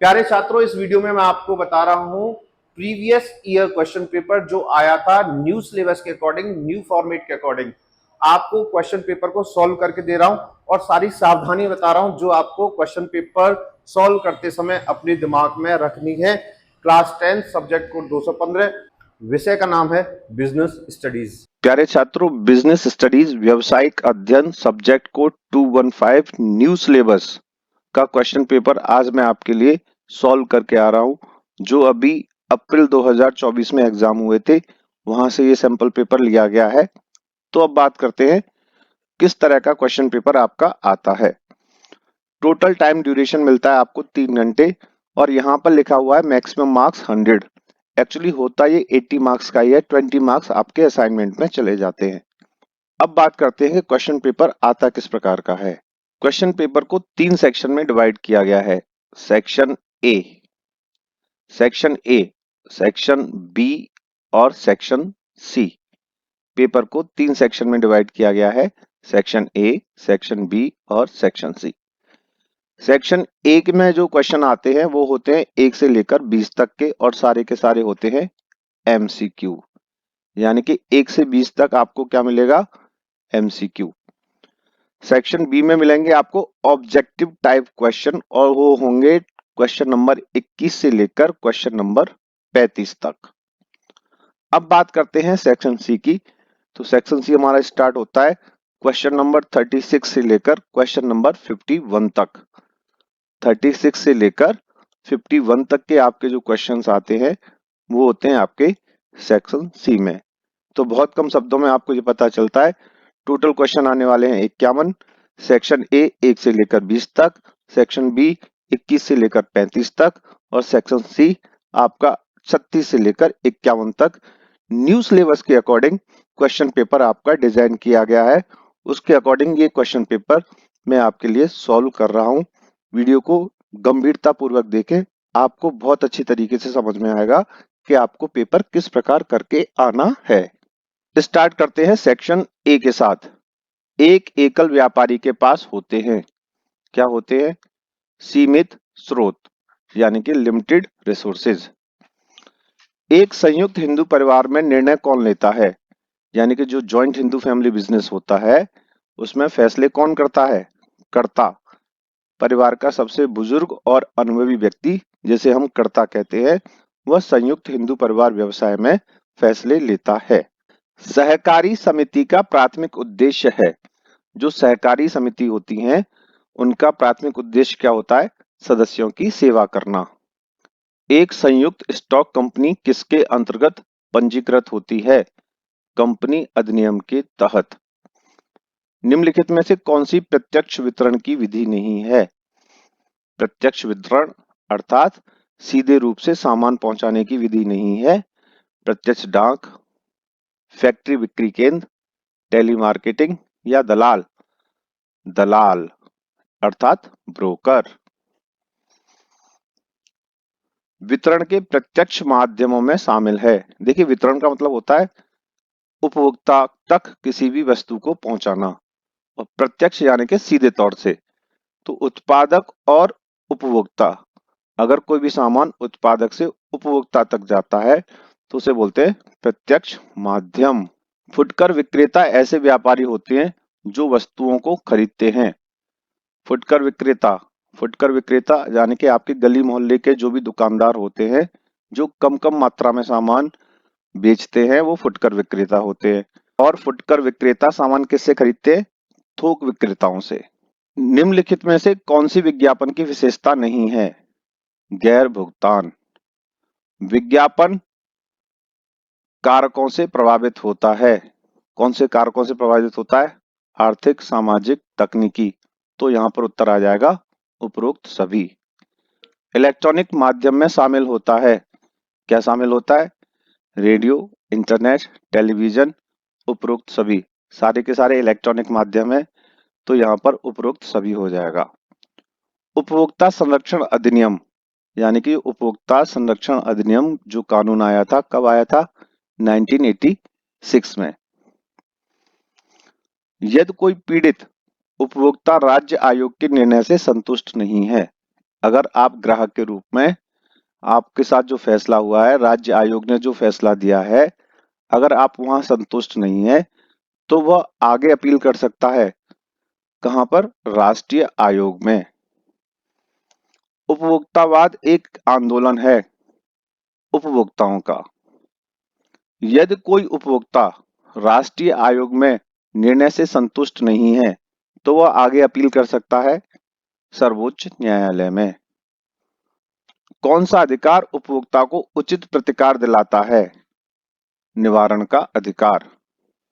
प्यारे छात्रों, इस वीडियो में मैं आपको बता रहा हूं प्रीवियस ईयर क्वेश्चन पेपर जो आया था न्यू सिलेबस के अकॉर्डिंग, न्यू फॉर्मेट के अकॉर्डिंग। आपको क्वेश्चन पेपर को सॉल्व करके दे रहा हूं और सारी सावधानी बता रहा हूं जो आपको क्वेश्चन पेपर सॉल्व करते समय अपने दिमाग में रखनी है। क्लास 10 सब्जेक्ट कोड 215, विषय का नाम है बिजनेस स्टडीज। प्यारे छात्रों, बिजनेस स्टडीज व्यावसायिक अध्ययन सब्जेक्ट कोड 215 न्यू सिलेबस का क्वेश्चन पेपर आज मैं आपके लिए सॉल्व करके आ रहा हूं। जो अभी अप्रैल 2024 में एग्जाम हुए थे, वहां से ये सैंपल पेपर लिया गया है। तो अब बात करते हैं किस तरह का क्वेश्चन पेपर आपका आता है। टोटल टाइम ड्यूरेशन मिलता है आपको 3 घंटे और यहाँ पर लिखा हुआ है मैक्सिमम मार्क्स 100। एक्चुअली होता ये 80 मार्क्स का ही है, 20 मार्क्स आपके असाइनमेंट में चले जाते हैं। अब बात करते हैं क्वेश्चन पेपर आता किस प्रकार का है। क्वेश्चन पेपर को 3 सेक्शन में डिवाइड किया गया है। Section A, section A, section B और सेक्शन सी। पेपर को 3 सेक्शन में डिवाइड किया गया है, सेक्शन ए, सेक्शन बी और सेक्शन सी। सेक्शन ए में जो क्वेश्चन आते हैं वो होते हैं 1 से लेकर 20 तक के और सारे के सारे होते हैं एमसीक्यू। यानी कि 1 से 20 तक आपको क्या मिलेगा? एमसीक्यू। सेक्शन बी में मिलेंगे आपको ऑब्जेक्टिव टाइप क्वेश्चन और वो होंगे क्वेश्चन नंबर 21 से लेकर क्वेश्चन नंबर 35 तक। अब बात करते हैं सेक्शन सी की। तो सेक्शन सी हमारा स्टार्ट होता है क्वेश्चन नंबर 36 से लेकर क्वेश्चन नंबर 51 तक। 36 से लेकर 51 तक के आपके जो क्वेश्चंस आते हैं वो होते हैं आपके सेक्शन सी में। तो बहुत कम शब्दों में आपको ये पता चलता है टोटल क्वेश्चन आने वाले हैं 51। सेक्शन ए 1 से लेकर 20 तक, सेक्शन बी 21 से लेकर 35 तक और सेक्शन सी आपका 36 से लेकर 51 तक। न्यू सिलेबस के अकॉर्डिंग क्वेश्चन पेपर आपका डिजाइन किया गया है। उसके अकॉर्डिंग ये क्वेश्चन पेपर मैं आपके लिए सॉल्व कर रहा हूँ। वीडियो को गंभीरता पूर्वक देखें, आपको बहुत अच्छी तरीके से समझ में आएगा कि आपको पेपर किस प्रकार करके आना है। स्टार्ट करते हैं सेक्शन ए के साथ। एक एकल व्यापारी के पास होते हैं, क्या होते हैं? सीमित स्रोत, यानी कि लिमिटेड रिसोर्सेज। एक संयुक्त हिंदू परिवार में निर्णय कौन लेता है? यानी कि जो जॉइंट हिंदू फैमिली बिजनेस होता है उसमें फैसले कौन करता है? कर्ता। परिवार का सबसे बुजुर्ग और अनुभवी व्यक्ति, जिसे हम कर्ता कहते हैं, वह संयुक्त हिंदू परिवार व्यवसाय में फैसले लेता है। सहकारी समिति का प्राथमिक उद्देश्य है। जो सहकारी समिति होती हैं उनका प्राथमिक उद्देश्य क्या होता है? सदस्यों की सेवा करना। एक संयुक्त स्टॉक कंपनी किसके अंतर्गत पंजीकृत होती है? कंपनी अधिनियम के तहत। निम्नलिखित में से कौन सी प्रत्यक्ष वितरण की विधि नहीं है? प्रत्यक्ष वितरण अर्थात सीधे रूप से सामान पहुंचाने की विधि नहीं है। प्रत्यक्ष डाक, फैक्ट्री बिक्री केंद्र, टेलीमार्केटिंग या दलाल। दलाल अर्थात ब्रोकर। वितरण के प्रत्यक्ष माध्यमों में शामिल है। देखिए, वितरण का मतलब होता है उपभोक्ता तक किसी भी वस्तु को पहुंचाना, और प्रत्यक्ष यानी कि सीधे तौर से। तो उत्पादक और उपभोक्ता, अगर कोई भी सामान उत्पादक से उपभोक्ता तक जाता है तो उसे बोलते हैं प्रत्यक्ष माध्यम। फुटकर विक्रेता ऐसे व्यापारी होते हैं जो वस्तुओं को खरीदते हैं। फुटकर विक्रेता, फुटकर विक्रेता यानी कि आपके गली मोहल्ले के जो भी दुकानदार होते हैं जो कम कम मात्रा में सामान बेचते हैं वो फुटकर विक्रेता होते हैं। और फुटकर विक्रेता सामान किससे खरीदते हैं? थोक विक्रेताओं से। निम्नलिखित में से कौन सी विज्ञापन की विशेषता नहीं है? गैर भुगतान। विज्ञापन कारकों से प्रभावित होता है। कौन से कारकों से प्रभावित होता है? आर्थिक, सामाजिक, तकनीकी। तो यहाँ पर उत्तर आ जाएगा उपरोक्त सभी। इलेक्ट्रॉनिक माध्यम में शामिल होता है, क्या शामिल होता है? रेडियो, इंटरनेट, टेलीविजन, उपरोक्त सभी। सारे के सारे इलेक्ट्रॉनिक माध्यम है, तो यहाँ पर उपरोक्त सभी हो जाएगा। उपभोक्ता संरक्षण अधिनियम, यानी कि उपभोक्ता संरक्षण अधिनियम जो कानून आया था, कब आया था? 1986 में। यदि कोई पीड़ित उपभोक्ता राज्य आयोग के निर्णय से संतुष्ट नहीं है, अगर आप ग्राहक के रूप में आपके साथ जो फैसला हुआ है, राज्य आयोग ने जो फैसला दिया है, अगर आप वहां संतुष्ट नहीं है तो वह आगे अपील कर सकता है। कहां पर? राष्ट्रीय आयोग में। उपभोक्तावाद एक आंदोलन है उपभोक्ताओं का। यदि कोई उपभोक्ता राष्ट्रीय आयोग में निर्णय से संतुष्ट नहीं है तो वह आगे अपील कर सकता है सर्वोच्च न्यायालय में। कौन सा अधिकार उपभोक्ता को उचित प्रतिकार दिलाता है? निवारण का अधिकार।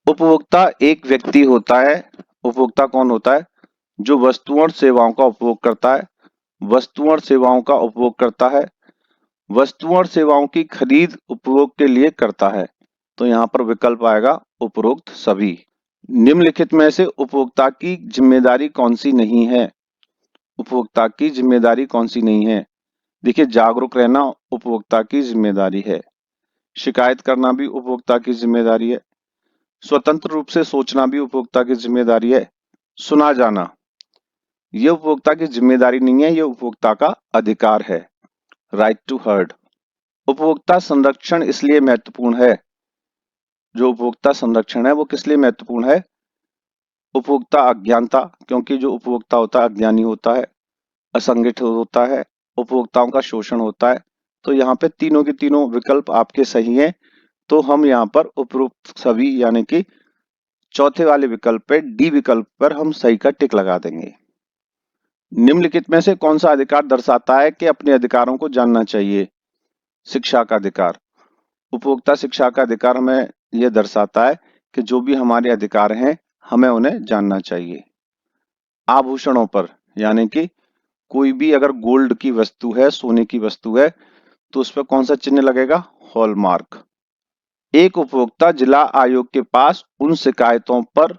उपभोक्ता एक व्यक्ति होता है। उपभोक्ता कौन होता है? जो वस्तुओं और सेवाओं का उपभोग करता है। वस्तुओं और सेवाओं का उपभोग करता है। वस्तुओं और सेवाओं की खरीद उपभोग के लिए करता है। तो यहाँ पर विकल्प आएगा उपरोक्त सभी। निम्नलिखित में से उपभोक्ता की जिम्मेदारी कौन सी नहीं है? उपभोक्ता की जिम्मेदारी कौन सी नहीं है? देखिए, जागरूक रहना उपभोक्ता की जिम्मेदारी है। शिकायत करना भी उपभोक्ता की जिम्मेदारी है। स्वतंत्र रूप से सोचना भी उपभोक्ता की जिम्मेदारी है। सुना जाना ये उपभोक्ता की जिम्मेदारी नहीं है, ये उपभोक्ता का अधिकार है। Right to heard. उपभोक्ता संरक्षण इसलिए महत्वपूर्ण है। जो उपभोक्ता संरक्षण है वो किस लिए महत्वपूर्ण है? उपभोक्ता अज्ञानता, क्योंकि जो उपभोक्ता होता है अज्ञानी होता है, असंगठित होता है, उपभोक्ताओं का शोषण होता है। तो यहाँ पे तीनों के तीनों विकल्प आपके सही हैं। तो हम यहाँ पर उपरोक्त सभी यानी कि चौथे वाले विकल्प पे डी विकल्प पर हम सही का टिक लगा देंगे। निम्नलिखित में से कौन सा अधिकार दर्शाता है कि अपने अधिकारों को जानना चाहिए? शिक्षा का अधिकार। उपभोक्ता शिक्षा का अधिकार हमें यह दर्शाता है कि जो भी हमारे अधिकार हैं हमें उन्हें जानना चाहिए। आभूषणों पर यानी कि कोई भी अगर गोल्ड की वस्तु है, सोने की वस्तु है, तो उस पर कौन सा चिन्ह लगेगा? हॉलमार्क। एक उपभोक्ता जिला आयोग के पास उन शिकायतों पर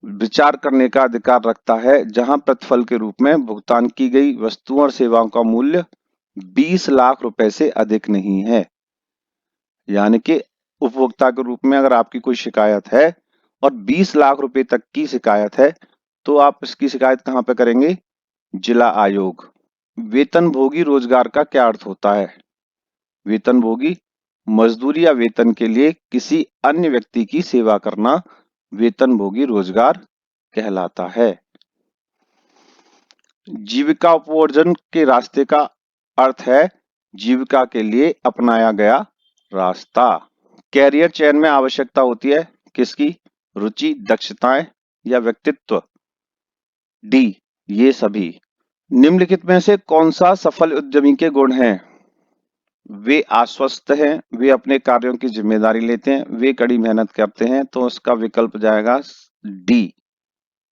विचार करने का अधिकार रखता है जहां प्रतिफल के रूप में भुगतान की गई वस्तुओं और सेवाओं का मूल्य 20 लाख रुपए से अधिक नहीं है। यानी कि उपभोक्ता के रूप में अगर आपकी कोई शिकायत है और 20 लाख रुपए तक की शिकायत है तो आप इसकी शिकायत कहां पे करेंगे? जिला आयोग। वेतनभोगी रोजगार का क्या अर्थ होता है? वेतनभोगी मजदूरी या वेतन के लिए किसी अन्य व्यक्ति की सेवा करना वेतनभोगी रोजगार कहलाता है। जीविका उपार्जन के रास्ते का अर्थ है जीविका के लिए अपनाया गया रास्ता। कैरियर चयन में आवश्यकता होती है किसकी? रुचि, दक्षताएं या व्यक्तित्व? डी, ये सभी। निम्नलिखित में से कौन सा सफल उद्यमी के गुण हैं? वे आश्वस्त हैं, वे अपने कार्यों की जिम्मेदारी लेते हैं, वे कड़ी मेहनत करते हैं। तो उसका विकल्प जाएगा डी,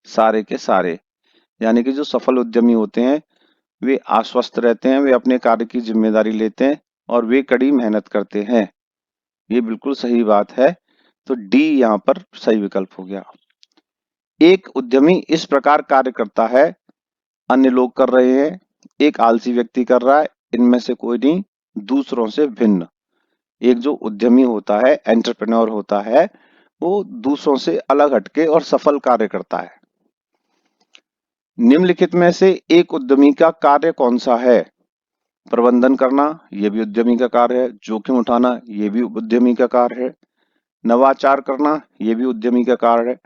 सारे के सारे। यानी कि जो सफल उद्यमी होते हैं वे आश्वस्त रहते हैं, वे अपने कार्य की जिम्मेदारी लेते हैं और वे कड़ी मेहनत करते हैं। ये बिल्कुल सही बात है। तो डी यहाँ पर सही विकल्प हो गया। एक उद्यमी इस प्रकार कार्य करता है, अन्य लोग कर रहे हैं, एक आलसी व्यक्ति कर रहा है, इनमें से कोई नहीं, दूसरों से भिन्न। एक जो उद्यमी होता है, एंटरप्रेन्योर होता है, वो दूसरों से अलग हटके और सफल कार्य करता है। निम्नलिखित में से एक उद्यमी का कार्य कौन सा है? प्रबंधन करना, ये भी उद्यमी का कार्य है। जोखिम उठाना, ये भी उद्यमी का कार्य है। नवाचार करना, ये भी उद्यमी का कार्य है।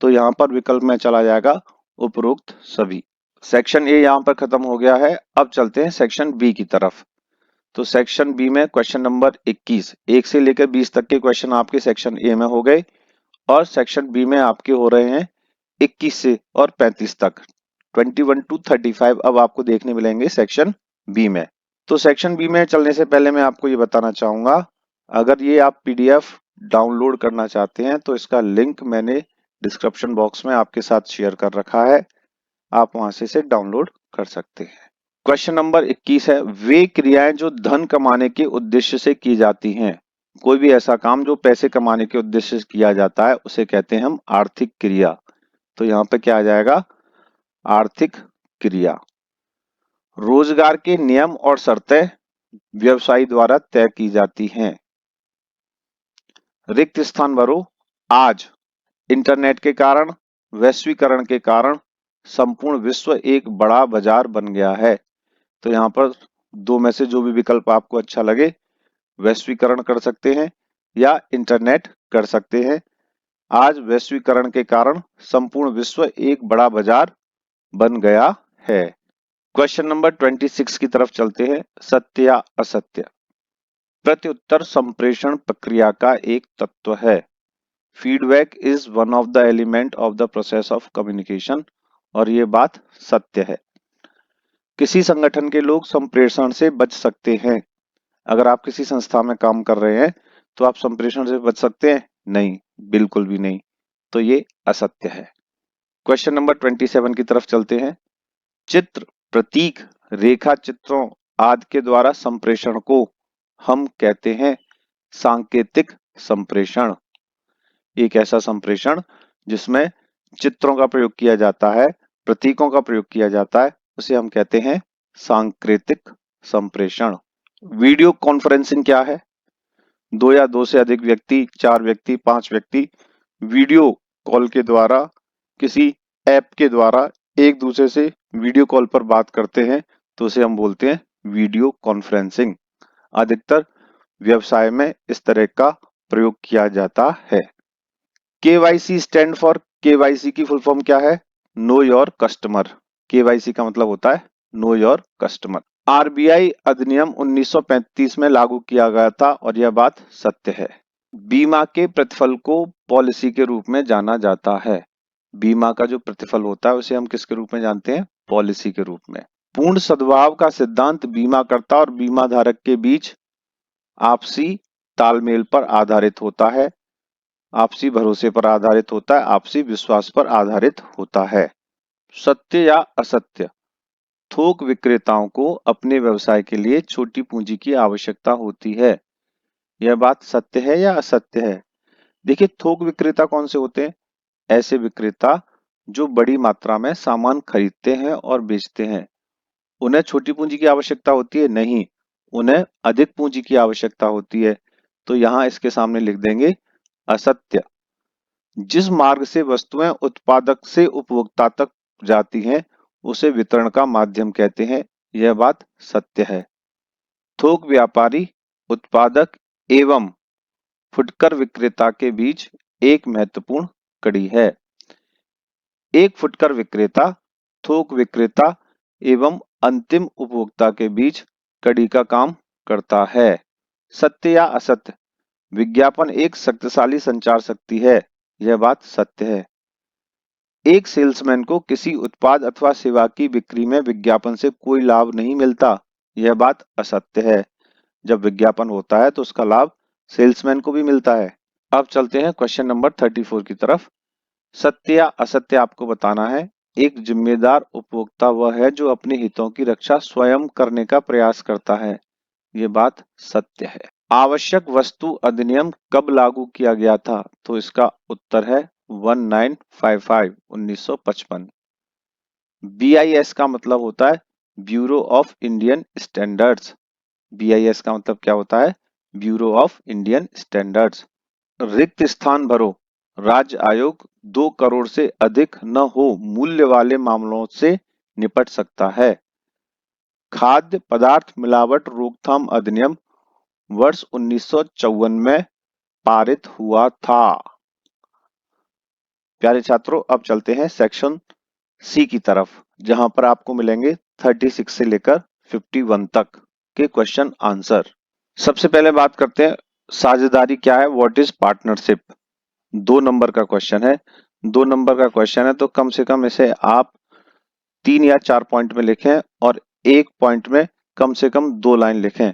तो यहाँ पर विकल्प में चला जाएगा उपरोक्त सभी। सेक्शन ए यहाँ पर खत्म हो गया है। अब चलते हैं सेक्शन बी की तरफ। तो सेक्शन बी में क्वेश्चन नंबर 21, 1 से लेकर 20 तक के क्वेश्चन आपके सेक्शन ए में हो गए और सेक्शन बी में आपके हो रहे हैं 21 से और 35 तक। 21 to 35 अब आपको देखने मिलेंगे सेक्शन बी में। तो सेक्शन बी में चलने से पहले मैं आपको ये बताना चाहूंगा, अगर ये आप पीडीएफ डाउनलोड करना चाहते हैं तो इसका लिंक मैंने डिस्क्रिप्शन बॉक्स में आपके साथ शेयर कर रखा है, आप वहां से इसे डाउनलोड कर सकते हैं। क्वेश्चन नंबर 21 है, वे क्रियाएं जो धन कमाने के उद्देश्य से की जाती हैं। कोई भी ऐसा काम जो पैसे कमाने के उद्देश्य से किया जाता है उसे कहते हैं हम आर्थिक क्रिया। तो यहाँ पे क्या आ जाएगा? आर्थिक क्रिया। रोजगार के नियम और शर्तें व्यवसायी द्वारा तय की जाती हैं। रिक्त स्थान भरो। आज इंटरनेट के कारण, वैश्वीकरण के कारण संपूर्ण विश्व एक बड़ा बाजार बन गया है। तो यहाँ पर दो में से जो भी विकल्प आपको अच्छा लगे, वैश्वीकरण कर सकते हैं या इंटरनेट कर सकते हैं। आज वैश्वीकरण के कारण संपूर्ण विश्व एक बड़ा बाजार बन गया है। क्वेश्चन नंबर 26 की तरफ चलते हैं। सत्य या असत्य? प्रत्युत्तर संप्रेषण प्रक्रिया का एक तत्व है। Feedback is one of the element of the process of communication. और ये बात सत्य है। किसी संगठन के लोग संप्रेषण से बच सकते हैं। अगर आप किसी संस्था में काम कर रहे हैं तो आप संप्रेषण से बच सकते हैं? नहीं, बिल्कुल भी नहीं। तो ये असत्य है। क्वेश्चन नंबर 27 की तरफ चलते हैं। चित्र, प्रतीक, रेखा चित्रों आदि के द्वारा संप्रेषण को हम कहते हैं सांकेतिक संप्रेषण। एक ऐसा संप्रेषण जिसमें चित्रों का प्रयोग किया जाता है, प्रतीकों का प्रयोग किया जाता है, उसे हम कहते हैं सांकेतिक संप्रेषण। वीडियो कॉन्फ्रेंसिंग क्या है? दो या दो से अधिक व्यक्ति, 4 व्यक्ति, 5 व्यक्ति वीडियो कॉल के द्वारा, किसी ऐप के द्वारा एक दूसरे से वीडियो कॉल पर बात करते हैं, तो उसे हम बोलते हैं वीडियो कॉन्फ्रेंसिंग। अधिकतर व्यवसाय में इस तरह का प्रयोग किया जाता है। केवाईसी स्टैंड फॉर, केवाईसी की फुल फॉर्म क्या है? Know your customer. केवाईसी का मतलब होता है नो योर कस्टमर। आरबीआई अधिनियम 1935 में लागू किया गया था और यह बात सत्य है। बीमा के प्रतिफल को पॉलिसी के रूप में जाना जाता है। बीमा का जो प्रतिफल होता है उसे हम किसके रूप में जानते हैं? पॉलिसी के रूप में। पूर्ण सद्भाव का सिद्धांत बीमाकर्ता और बीमा धारक के बीच आपसी तालमेल पर आधारित होता है, आपसी भरोसे पर आधारित होता है, आपसी विश्वास पर आधारित होता है। सत्य या असत्य? थोक विक्रेताओं को अपने व्यवसाय के लिए छोटी पूंजी की आवश्यकता होती है। यह बात सत्य है या असत्य है? देखिए, थोक विक्रेता कौन से होते हैं? ऐसे विक्रेता जो बड़ी मात्रा में सामान खरीदते हैं और बेचते हैं। उन्हें छोटी पूंजी की आवश्यकता होती है? नहीं, उन्हें अधिक पूंजी की आवश्यकता होती है। तो यहां इसके सामने लिख देंगे असत्य। जिस मार्ग से वस्तुएं उत्पादक से उपभोक्ता तक जाती हैं उसे वितरण का माध्यम कहते हैं। यह बात सत्य है। थोक व्यापारी, उत्पादक एवं फुटकर विक्रेता के बीच एक महत्वपूर्ण कड़ी है। एक फुटकर विक्रेता, थोक विक्रेता एवं अंतिम उपभोक्ता के बीच कड़ी का काम करता है। सत्य या असत्य? विज्ञापन एक शक्तिशाली संचार शक्ति है। यह बात सत्य है। एक सेल्समैन को किसी उत्पाद अथवा सेवा की बिक्री में विज्ञापन से कोई लाभ नहीं मिलता। यह बात असत्य है। जब विज्ञापन होता है तो उसका लाभ सेल्समैन को भी मिलता है। अब चलते हैं क्वेश्चन नंबर 34 की तरफ। सत्य या असत्य आपको बताना है। एक जिम्मेदार उपभोक्ता वह है जो अपने हितों की रक्षा स्वयं करने का प्रयास करता है। ये बात सत्य है। आवश्यक वस्तु अधिनियम कब लागू किया गया था? तो इसका उत्तर है 1955 1955। BIS का मतलब होता है bureau of Indian standards. BIS का मतलब क्या होता है? Bureau of Indian standards. रिक्त स्थान भरो। राज्य आयोग 2 करोड़ से अधिक न हो मूल्य वाले मामलों से निपट सकता है। खाद्य पदार्थ मिलावट रोकथाम अधिनियम वर्ष 1954 में पारित हुआ था। प्यारे छात्रों, अब चलते हैं सेक्शन सी की तरफ, जहां पर आपको मिलेंगे 36 से लेकर 51 तक के क्वेश्चन आंसर। सबसे पहले बात करते हैं साझेदारी क्या है, व्हाट इज पार्टनरशिप। 2 नंबर का क्वेश्चन है। 2 नंबर का क्वेश्चन है तो कम से कम इसे आप 3 या 4 पॉइंट में लिखें और एक पॉइंट में कम से कम 2 लाइन लिखें।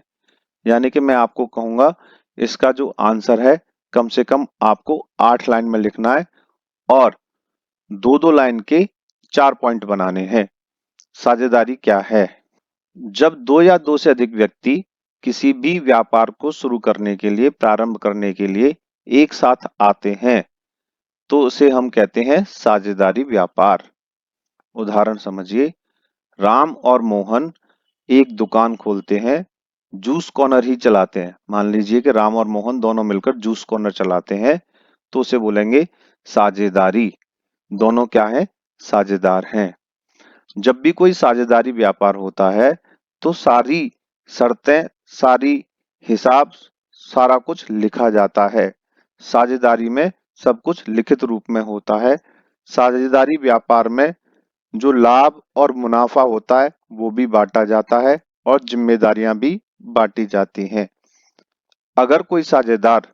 यानी कि मैं आपको कहूंगा इसका जो आंसर है कम से कम आपको 8 लाइन में लिखना है और 2-2 लाइन के 4 पॉइंट बनाने हैं। साझेदारी क्या है? जब 2 या 2 से अधिक व्यक्ति किसी भी व्यापार को शुरू करने के लिए, प्रारंभ करने के लिए एक साथ आते हैं तो उसे हम कहते हैं साझेदारी व्यापार। उदाहरण समझिए, राम और मोहन एक दुकान खोलते हैं, जूस कॉर्नर ही चलाते हैं। मान लीजिए कि राम और मोहन दोनों मिलकर जूस कॉर्नर चलाते हैं तो उसे बोलेंगे साझेदारी। दोनों क्या है? साझेदार हैं। जब भी कोई साझेदारी व्यापार होता है तो सारी शर्तें, सारी हिसाब, सारा कुछ लिखा जाता है। साझेदारी में सब कुछ लिखित रूप में होता है। साझेदारी व्यापार में जो लाभ और मुनाफा होता है वो भी बांटा जाता है और जिम्मेदारियां भी बांटी जाती हैं। अगर कोई साझेदार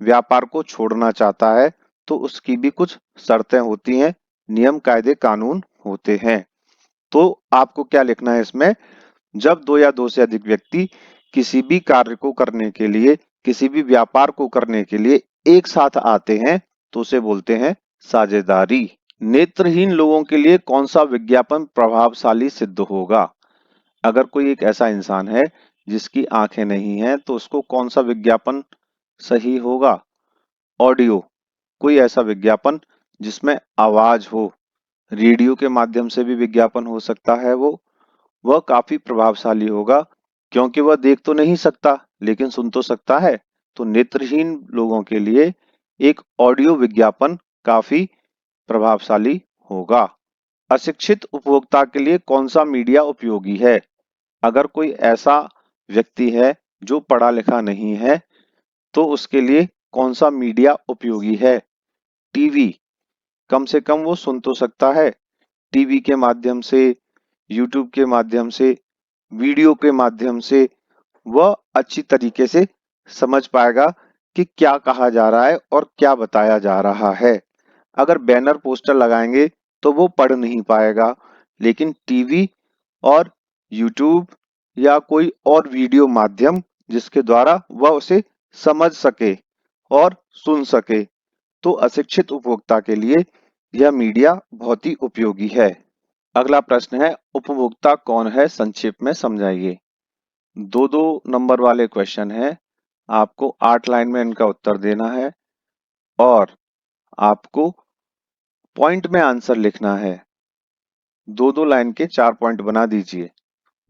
व्यापार को छोड़ना चाहता है तो उसकी भी कुछ शर्तें होती हैं, नियम कायदे कानून होते हैं। तो आपको क्या लिखना है इसमें? जब दो या दो से अधिक व्यक्ति किसी भी कार्य को करने के लिए, किसी भी व्यापार को करने के लिए एक साथ आते हैं तो उसे बोलते हैं साझेदारी। नेत्रहीन लोगों के लिए कौन सा विज्ञापन प्रभावशाली सिद्ध होगा? अगर कोई एक ऐसा इंसान है जिसकी आंखें नहीं हैं तो उसको कौन सा विज्ञापन सही होगा? ऑडियो, कोई ऐसा विज्ञापन जिसमें आवाज हो, रेडियो के माध्यम से भी विज्ञापन हो सकता है वह काफी प्रभावशाली होगा, क्योंकि वह देख तो नहीं सकता लेकिन सुन तो सकता है। तो नेत्रहीन लोगों के लिए एक ऑडियो विज्ञापन काफी प्रभावशाली होगा। अशिक्षित उपभोक्ता के लिए कौन सा मीडिया उपयोगी है? अगर कोई ऐसा व्यक्ति है जो पढ़ा लिखा नहीं है तो उसके लिए कौन सा मीडिया उपयोगी है? टीवी, कम से कम वो सुन तो सकता है। टीवी के माध्यम से, यूट्यूब के माध्यम से, वीडियो के माध्यम से वह अच्छी तरीके से समझ पाएगा कि क्या कहा जा रहा है और क्या बताया जा रहा है। अगर बैनर पोस्टर लगाएंगे तो वो पढ़ नहीं पाएगा, लेकिन टीवी और यूट्यूब या कोई और वीडियो माध्यम जिसके द्वारा वह उसे समझ सके और सुन सके, तो अशिक्षित उपभोक्ता के लिए यह मीडिया बहुत ही उपयोगी है। अगला प्रश्न है, उपभोक्ता कौन है, संक्षेप में समझाइए। दो दो नंबर वाले क्वेश्चन है। आपको 8 लाइन में इनका उत्तर देना है और आपको पॉइंट में आंसर लिखना है। दो दो लाइन के 4 पॉइंट बना दीजिए।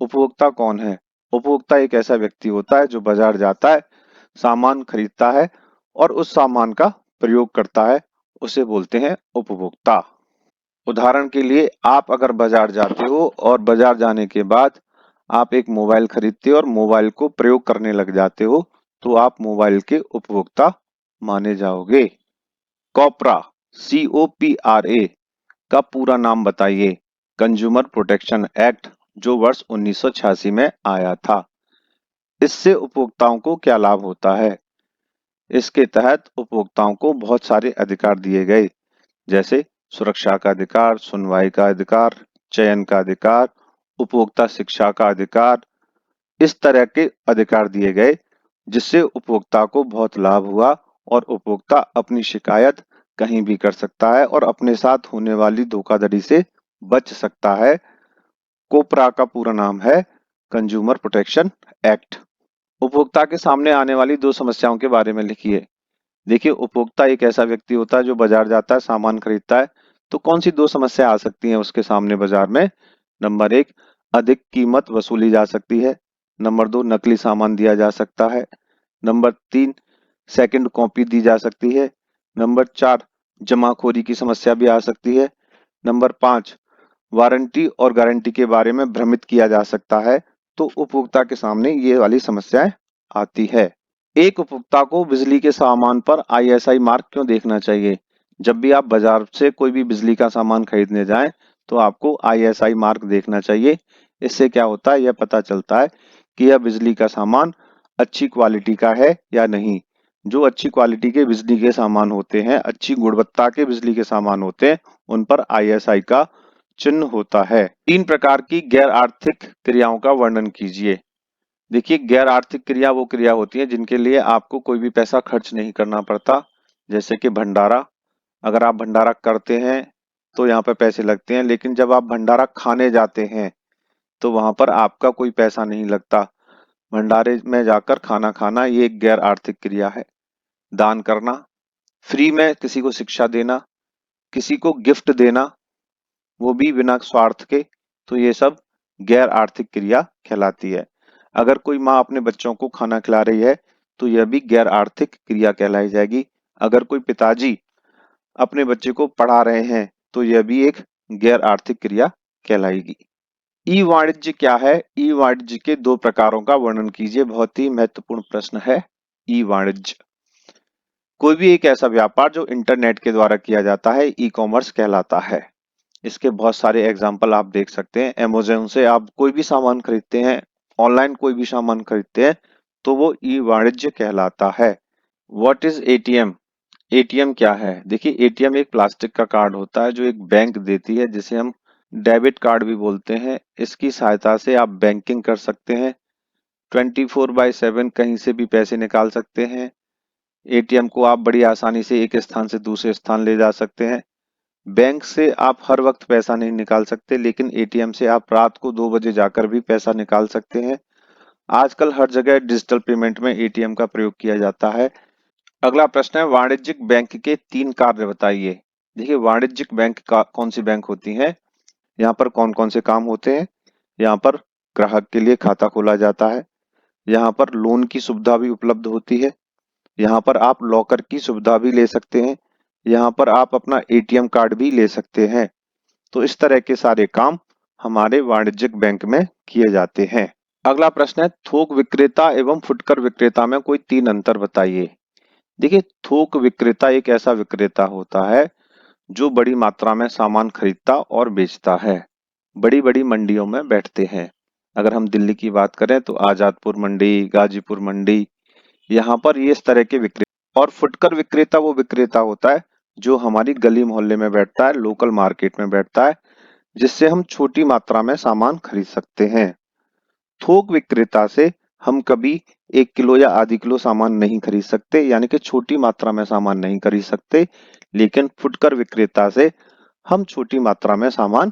उपभोक्ता कौन है? उपभोक्ता एक ऐसा व्यक्ति होता है जो बाजार जाता है, सामान खरीदता है और उस सामान का प्रयोग करता है, उसे बोलते हैं उपभोक्ता। उदाहरण के लिए आप अगर बाजार जाते हो और बाजार जाने के बाद आप एक मोबाइल खरीदते हो और मोबाइल को प्रयोग करने लग जाते हो तो आप मोबाइल के उपभोक्ता माने जाओगे। कॉपरा, COPRA का पूरा नाम बताइए। कंज्यूमर प्रोटेक्शन एक्ट, जो वर्ष 1986 में आया था। इससे उपभोक्ताओं को क्या लाभ होता है? इसके तहत उपभोक्ताओं को बहुत सारे अधिकार दिए गए, जैसे सुरक्षा का अधिकार, सुनवाई का अधिकार, चयन का अधिकार, उपभोक्ता शिक्षा का अधिकार। इस तरह के अधिकार दिए गए जिससे उपभोक्ता को बहुत लाभ हुआ और उपभोक्ता अपनी शिकायत कहीं भी कर सकता है और अपने साथ होने वाली धोखाधड़ी से बच सकता है। कोपरा का पूरा नाम है कंज्यूमर प्रोटेक्शन एक्ट। उपभोक्ता के सामने आने वाली दो समस्याओं के बारे में लिखिए। देखिए, उपभोक्ता एक ऐसा व्यक्ति होता है जो बाजार जाता है, सामान खरीदता है। तो कौन सी दो समस्या आ सकती हैं उसके सामने बाजार में? नंबर 1, अधिक कीमत वसूली जा सकती है। नंबर 2, नकली सामान दिया जा सकता है। नंबर 3, सेकंड कॉपी दी जा सकती है। नंबर 4, जमाखोरी की समस्या भी आ सकती है। नंबर 5, वारंटी और गारंटी के बारे में भ्रमित किया जा सकता है। तो उपभोक्ता के सामने ये वाली समस्याएं आती है। एक उपभोक्ता को बिजली के सामान पर ISI मार्क क्यों देखना चाहिए? जब भी आप बाजार से कोई भी बिजली का सामान खरीदने जाएं तो आपको ISI मार्क देखना चाहिए। इससे क्या होता है, यह पता चलता है कि यह बिजली का सामान अच्छी क्वालिटी का है या नहीं। जो अच्छी क्वालिटी के बिजली के सामान होते हैं, अच्छी गुणवत्ता के बिजली के सामान होते हैं, उन पर ISI का चिन्ह होता है। 3 प्रकार की गैर आर्थिक क्रियाओं का वर्णन कीजिए। देखिए, गैर आर्थिक क्रिया वो क्रिया होती है जिनके लिए आपको कोई भी पैसा खर्च नहीं करना पड़ता, जैसे कि भंडारा। अगर आप भंडारा करते हैं तो यहाँ पे पैसे लगते हैं, लेकिन जब आप भंडारा खाने जाते हैं तो वहां पर आपका कोई पैसा नहीं लगता। भंडारे में जाकर खाना खाना ये एक गैर आर्थिक क्रिया है। दान करना, फ्री में किसी को शिक्षा देना, किसी को गिफ्ट देना, वो भी बिना स्वार्थ के, तो ये सब गैर आर्थिक क्रिया कहलाती है। अगर कोई माँ अपने बच्चों को खाना खिला रही है तो यह भी गैर आर्थिक क्रिया कहलाई जाएगी। अगर कोई पिताजी अपने बच्चे को पढ़ा रहे हैं तो यह भी एक गैर आर्थिक क्रिया कहलाएगी। ई वाणिज्य क्या है? ई वाणिज्य के दो प्रकारों का वर्णन कीजिए। बहुत ही महत्वपूर्ण प्रश्न है ई वाणिज्य। कोई भी एक ऐसा व्यापार जो इंटरनेट के द्वारा किया जाता है, ई कॉमर्स कहलाता है। इसके बहुत सारे एग्जाम्पल आप देख सकते हैं। अमेज़न से आप कोई भी सामान खरीदते हैं, ऑनलाइन कोई भी सामान खरीदते हैं, तो वो ई वाणिज्य कहलाता है। What is ATM? एटीएम क्या है? देखिए, एटीएम एक प्लास्टिक का कार्ड होता है जो एक बैंक देती है, जिसे हम डेबिट कार्ड भी बोलते हैं। इसकी सहायता से आप बैंकिंग कर सकते हैं, 24/7 कहीं से भी पैसे निकाल सकते हैं। एटीएम को आप बड़ी आसानी से एक स्थान से दूसरे स्थान ले जा सकते हैं। बैंक से आप हर वक्त पैसा नहीं निकाल सकते, लेकिन एटीएम से आप रात को 2 बजे जाकर भी पैसा निकाल सकते हैं। आजकल हर जगह डिजिटल पेमेंट में एटीएम का प्रयोग किया जाता है। अगला प्रश्न है, वाणिज्यिक बैंक के 3 कार्य बताइए। देखिए, वाणिज्यिक बैंक का कौन सी बैंक होती है, यहाँ पर कौन कौन से काम होते हैं। यहाँ पर ग्राहक के लिए खाता खोला जाता है, यहाँ पर लोन की सुविधा भी उपलब्ध होती है, यहाँ पर आप लॉकर की सुविधा भी ले सकते हैं, यहाँ पर आप अपना एटीएम कार्ड भी ले सकते हैं। तो इस तरह के सारे काम हमारे वाणिज्यिक बैंक में किए जाते हैं। अगला प्रश्न है, थोक विक्रेता एवं फुटकर विक्रेता में कोई 3 अंतर बताइए। देखिए, थोक विक्रेता एक ऐसा विक्रेता होता है जो बड़ी मात्रा में सामान खरीदता और बेचता है। बड़ी बड़ी मंडियों में बैठते हैं। अगर हम दिल्ली की बात करें तो आजादपुर मंडी, गाजीपुर मंडी, यहाँ पर ये इस तरह के विक्रेता। और फुटकर विक्रेता वो विक्रेता होता है जो हमारी गली मोहल्ले में बैठता है, लोकल मार्केट में बैठता है, जिससे हम छोटी मात्रा में सामान खरीद सकते हैं। थोक विक्रेता से हम कभी 1 किलो या आधी किलो सामान नहीं खरीद सकते, यानी कि छोटी मात्रा में सामान नहीं खरीद सकते, लेकिन फुटकर विक्रेता से हम छोटी मात्रा में सामान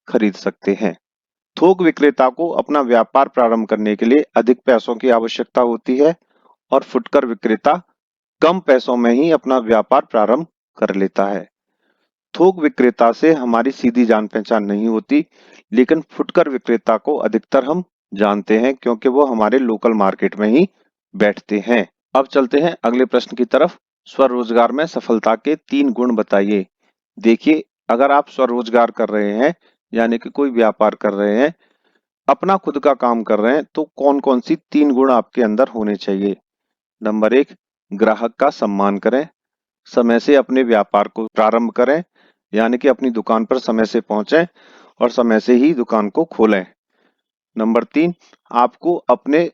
खरीद सकते हैं। थोक विक्रेता को अपना व्यापार प्रारंभ करने के लिए अधिक पैसों की आवश्यकता होती है और फुटकर विक्रेता कम पैसों में ही अपना व्यापार प्रारंभ कर लेता है। थोक विक्रेता से हमारी सीधी जान पहचान नहीं होती, लेकिन फुटकर विक्रेता को अधिकतर हम जानते हैं क्योंकि वो हमारे लोकल मार्केट में ही बैठते हैं। अब चलते हैं अगले प्रश्न की तरफ। स्वरोजगार में सफलता के 3 गुण बताइए। देखिए, अगर आप स्वरोजगार कर रहे हैं, यानी कि कोई व्यापार कर रहे हैं, अपना खुद का काम कर रहे हैं, तो कौन कौन सी 3 गुण आपके अंदर होने चाहिए। नंबर 1, ग्राहक का सम्मान करें, समय से अपने व्यापार को प्रारंभ करें, यानी कि अपनी दुकान पर समय से पहुंचें और समय से ही दुकान को खोलें। नंबर 3, आपको अपने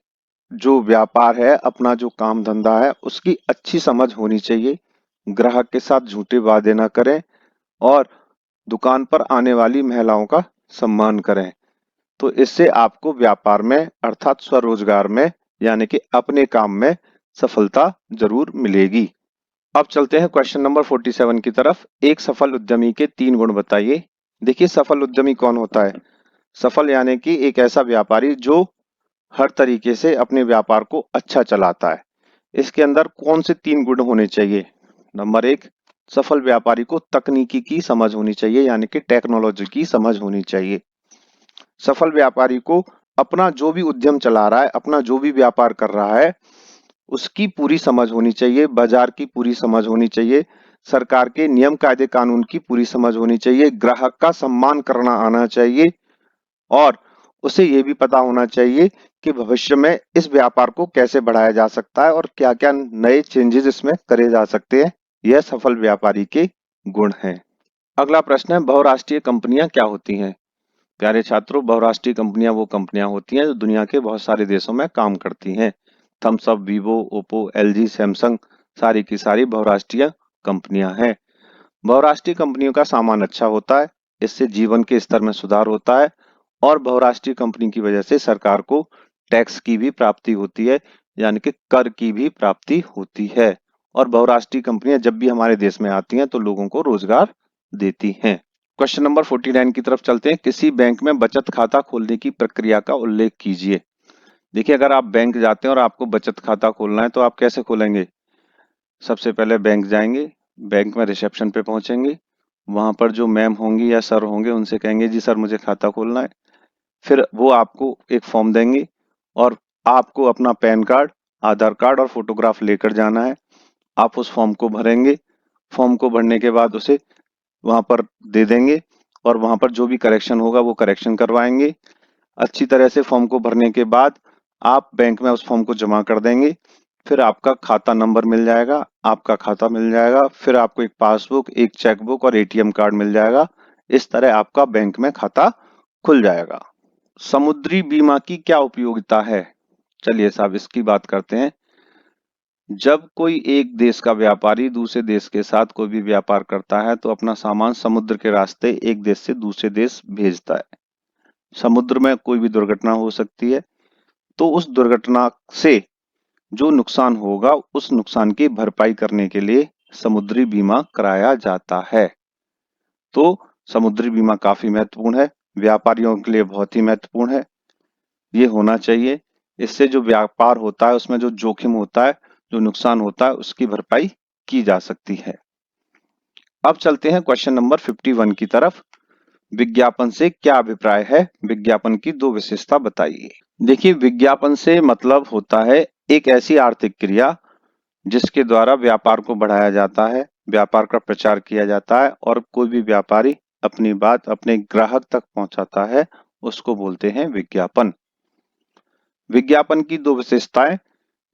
जो व्यापार है, अपना जो काम धंधा है, उसकी अच्छी समझ होनी चाहिए। ग्राहक के साथ झूठे वादे ना करें और दुकान पर आने वाली महिलाओं का सम्मान करें। तो इससे आपको व्यापार में अर्थात स्वरोजगार में, यानी कि अपने काम में सफलता जरूर मिलेगी। अब चलते हैं क्वेश्चन नंबर 47 की तरफ। एक सफल उद्यमी के 3 गुण बताइए। देखिए, सफल उद्यमी कौन होता है? सफल यानी कि एक ऐसा व्यापारी जो हर तरीके से अपने व्यापार को अच्छा चलाता है। इसके अंदर कौन से 3 गुण होने चाहिए? नंबर 1, सफल व्यापारी को तकनीकी की समझ होनी चाहिए, यानी कि टेक्नोलॉजी की समझ होनी चाहिए। सफल व्यापारी को अपना जो भी उद्यम चला रहा है, अपना जो भी व्यापार कर रहा है, उसकी पूरी समझ होनी चाहिए, बाजार की पूरी समझ होनी चाहिए, सरकार के नियम कायदे कानून की पूरी समझ होनी चाहिए, ग्राहक का सम्मान करना आना चाहिए और उसे ये भी पता होना चाहिए कि भविष्य में इस व्यापार को कैसे बढ़ाया जा सकता है और क्या-क्या नए चेंजेस इसमें करे जा सकते हैं। यह सफल व्यापारी के गुण हैं। अगला प्रश्न है, बहुराष्ट्रीय कंपनियां क्या होती हैं? प्यारे छात्रों, बहुराष्ट्रीय कंपनियां वो कंपनियां होती हैं जो दुनिया के बहुत सारे देशों में काम करती हैं। Thums Up, Vivo, Oppo, LG, Samsung, सारी की सारी बहुराष्ट्रीय कंपनियां हैं। बहुराष्ट्रीय कंपनियों का सामान अच्छा होता है, इससे जीवन के स्तर में सुधार होता है और बहुराष्ट्रीय कंपनी की वजह से सरकार को टैक्स की भी प्राप्ति होती है, यानी कि कर की भी प्राप्ति होती है। और बहुराष्ट्रीय कंपनियां जब भी हमारे देश में आती हैं तो लोगों को रोजगार देती हैं। क्वेश्चन नंबर 49 की तरफ चलते हैं। किसी बैंक में बचत खाता खोलने की प्रक्रिया का उल्लेख कीजिए। देखिए, अगर आप बैंक जाते हैं और आपको बचत खाता खोलना है तो आप कैसे खोलेंगे? सबसे पहले बैंक जाएंगे, बैंक में रिसेप्शन पे पहुंचेंगे, वहां पर जो मैम होंगी या सर होंगे उनसे कहेंगे जी सर मुझे खाता खोलना है। फिर वो आपको एक फॉर्म देंगे और आपको अपना पैन कार्ड, आधार कार्ड और फोटोग्राफ लेकर जाना है। आप उस फॉर्म को भरेंगे, फॉर्म को भरने के बाद उसे वहां पर दे देंगे और वहां पर जो भी करेक्शन होगा वो करेक्शन करवाएंगे। अच्छी तरह से फॉर्म को भरने के बाद आप बैंक में उस फॉर्म को जमा कर देंगे। फिर आपका खाता नंबर मिल जाएगा, आपका खाता मिल जाएगा, फिर आपको एक पासबुक, एक चेकबुक और एटीएम कार्ड मिल जाएगा। इस तरह आपका बैंक में खाता खुल जाएगा। समुद्री बीमा की क्या उपयोगिता है? चलिए साहब इसकी बात करते हैं। जब कोई एक देश का व्यापारी दूसरे देश के साथ कोई भी व्यापार करता है तो अपना सामान समुद्र के रास्ते एक देश से दूसरे देश भेजता है। समुद्र में कोई भी दुर्घटना हो सकती है, तो उस दुर्घटना से जो नुकसान होगा उस नुकसान की भरपाई करने के लिए समुद्री बीमा कराया जाता है। तो समुद्री बीमा काफी महत्वपूर्ण है, व्यापारियों के लिए बहुत ही महत्वपूर्ण है। ये होना चाहिए। इससे जो व्यापार होता है उसमें जो जोखिम होता है, जो नुकसान होता है, उसकी भरपाई की जा सकती है। अब चलते हैं क्वेश्चन नंबर 51 की तरफ। विज्ञापन से क्या अभिप्राय है? विज्ञापन की दो विशेषता बताइए। देखिए विज्ञापन से मतलब होता है एक ऐसी आर्थिक क्रिया जिसके द्वारा व्यापार को बढ़ाया जाता है, व्यापार का प्रचार किया जाता है और कोई भी व्यापारी अपनी बात अपने ग्राहक तक पहुंचाता है, उसको बोलते हैं विज्ञापन। विज्ञापन की दो विशेषताएं,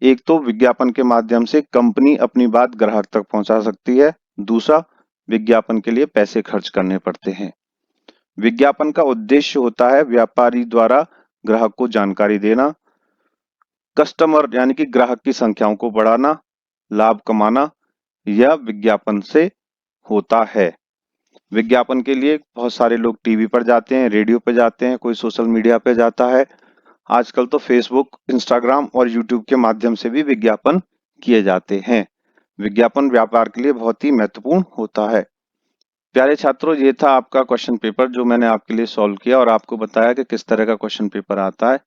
एक तो विज्ञापन के माध्यम से कंपनी अपनी बात ग्राहक तक पहुंचा सकती है, दूसरा विज्ञापन के लिए पैसे खर्च करने पड़ते हैं। विज्ञापन का उद्देश्य होता है व्यापारी द्वारा ग्राहक को जानकारी देना, कस्टमर यानी कि ग्राहक की संख्याओं को बढ़ाना, लाभ कमाना। यह विज्ञापन से होता है। विज्ञापन के लिए बहुत सारे लोग टीवी पर जाते हैं, रेडियो पे जाते हैं, कोई सोशल मीडिया पे जाता है। आजकल तो फेसबुक, इंस्टाग्राम और यूट्यूब के माध्यम से भी विज्ञापन किए जाते हैं। विज्ञापन व्यापार के लिए बहुत ही महत्वपूर्ण होता है। प्यारे छात्रों, ये था आपका क्वेश्चन पेपर जो मैंने आपके लिए सॉल्व किया और आपको बताया कि किस तरह का क्वेश्चन पेपर आता है।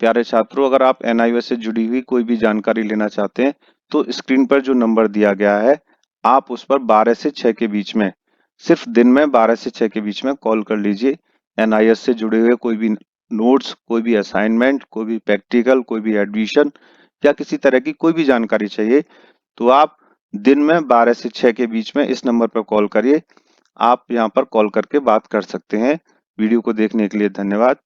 प्यारे छात्रों, अगर आप एनआईओएस से जुड़ी हुई कोई भी जानकारी लेना चाहते हैं तो स्क्रीन पर जो नंबर दिया गया है आप उस पर 12 से 6 के बीच में, सिर्फ दिन में 12 से 6 के बीच में कॉल कर लीजिए। एनआईएस से जुड़े हुए कोई भी नोट्स, कोई भी असाइनमेंट, कोई भी प्रैक्टिकल, कोई भी एडमिशन या किसी तरह की कोई भी जानकारी चाहिए तो आप दिन में 12 से 6 के बीच में इस नंबर पर कॉल करिए। आप यहाँ पर कॉल करके बात कर सकते हैं। वीडियो को देखने के लिए धन्यवाद।